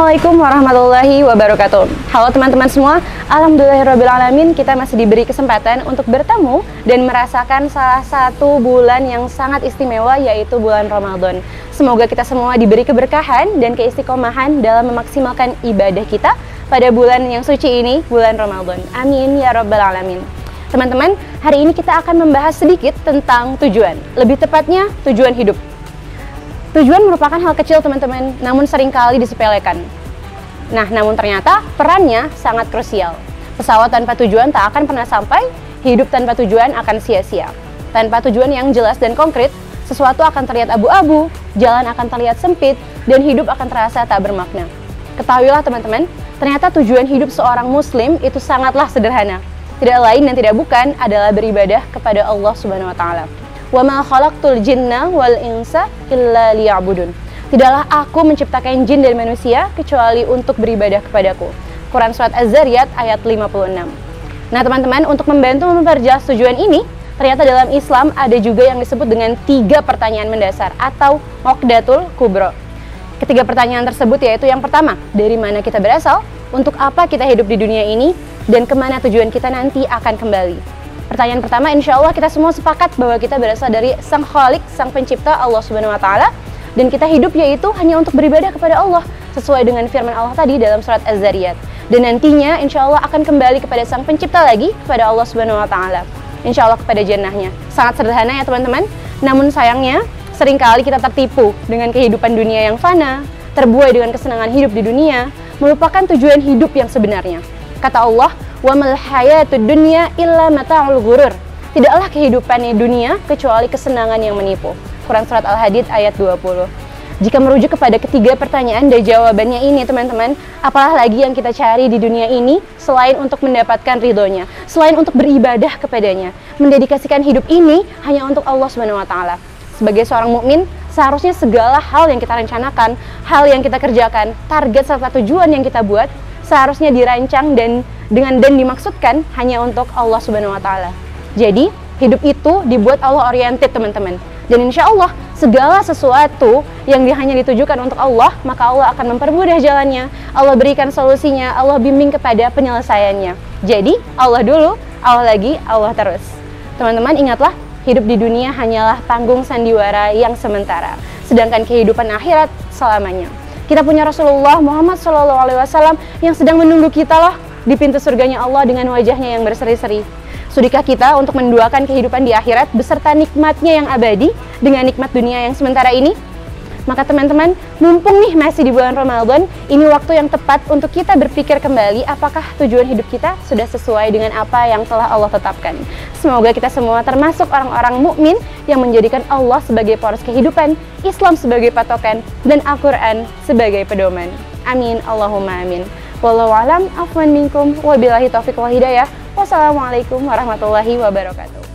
Assalamualaikum warahmatullahi wabarakatuh. Halo teman-teman semua, alhamdulillahirrabbilalamin, kita masih diberi kesempatan untuk bertemu dan merasakan salah satu bulan yang sangat istimewa, yaitu bulan Ramadan. Semoga kita semua diberi keberkahan dan keistiqomahan dalam memaksimalkan ibadah kita pada bulan yang suci ini, bulan Ramadan. Amin ya rabbal alamin. Teman-teman, hari ini kita akan membahas sedikit tentang tujuan, lebih tepatnya tujuan hidup. Tujuan merupakan hal kecil teman-teman, namun seringkali disepelekan. Nah, namun ternyata perannya sangat krusial. Pesawat tanpa tujuan tak akan pernah sampai, hidup tanpa tujuan akan sia-sia. Tanpa tujuan yang jelas dan konkret, sesuatu akan terlihat abu-abu, jalan akan terlihat sempit, dan hidup akan terasa tak bermakna. Ketahuilah teman-teman, ternyata tujuan hidup seorang muslim itu sangatlah sederhana. Tidak lain dan tidak bukan adalah beribadah kepada Allah Subhanahu wa Ta'ala. Wa ma khalaqtul jinna wal insa illa liya'budun. Tidaklah aku menciptakan jin dan manusia kecuali untuk beribadah kepadaku. Quran surat Az-Zariyat ayat 56. Nah teman-teman, untuk membantu memperjelas tujuan ini, ternyata dalam Islam ada juga yang disebut dengan 3 pertanyaan mendasar atau Uqdatul Kubra. Ketiga pertanyaan tersebut yaitu yang pertama, dari mana kita berasal, untuk apa kita hidup di dunia ini, dan kemana tujuan kita nanti akan kembali. Pertanyaan pertama, insya Allah kita semua sepakat bahwa kita berasal dari Sang Khalik, Sang Pencipta Allah Subhanahu wa Ta'ala, dan kita hidup yaitu hanya untuk beribadah kepada Allah sesuai dengan firman Allah tadi dalam surat Az-Zariyat. Dan nantinya insya Allah akan kembali kepada Sang Pencipta lagi, kepada Allah Subhanahu wa Ta'ala, insya Allah kepada jannahnya. Sangat sederhana ya teman-teman, namun sayangnya seringkali kita tertipu dengan kehidupan dunia yang fana, terbuai dengan kesenangan hidup di dunia, melupakan tujuan hidup yang sebenarnya. Kata Allah, wa mal hayatud dunya illa mata'ul ghurur. Tidaklah kehidupan di dunia kecuali kesenangan yang menipu. Quran surat Al-Hadid ayat 20. Jika merujuk kepada ketiga pertanyaan dan jawabannya ini teman-teman, apalah lagi yang kita cari di dunia ini selain untuk mendapatkan ridhonya, selain untuk beribadah kepadanya, mendedikasikan hidup ini hanya untuk Allah Subhanahu wa Ta'ala. Sebagai seorang mukmin, seharusnya segala hal yang kita rencanakan, hal yang kita kerjakan, target serta tujuan yang kita buat seharusnya dirancang dan dimaksudkan hanya untuk Allah Subhanahu wa Ta'ala. Jadi, hidup itu dibuat Allah oriented teman-teman. Dan insya Allah, segala sesuatu yang hanya ditujukan untuk Allah, maka Allah akan mempermudah jalannya, Allah berikan solusinya, Allah bimbing kepada penyelesaiannya. Jadi, Allah dulu, Allah lagi, Allah terus. Teman-teman ingatlah, hidup di dunia hanyalah panggung sandiwara yang sementara, sedangkan kehidupan akhirat selamanya. Kita punya Rasulullah Muhammad SAW yang sedang menunggu kita loh di pintu surganya Allah dengan wajahnya yang berseri-seri. Sudikah kita untuk menduakan kehidupan di akhirat beserta nikmatnya yang abadi dengan nikmat dunia yang sementara ini? Maka teman-teman, mumpung nih masih di bulan Ramadan, ini waktu yang tepat untuk kita berpikir kembali apakah tujuan hidup kita sudah sesuai dengan apa yang telah Allah tetapkan. Semoga kita semua termasuk orang-orang mukmin yang menjadikan Allah sebagai poros kehidupan, Islam sebagai patokan, dan Al-Quran sebagai pedoman. Amin, Allahumma amin. Wallahu a'lam, afwan minkum, wabillahi taufiq wal hidayah. Wassalamualaikum warahmatullahi wabarakatuh.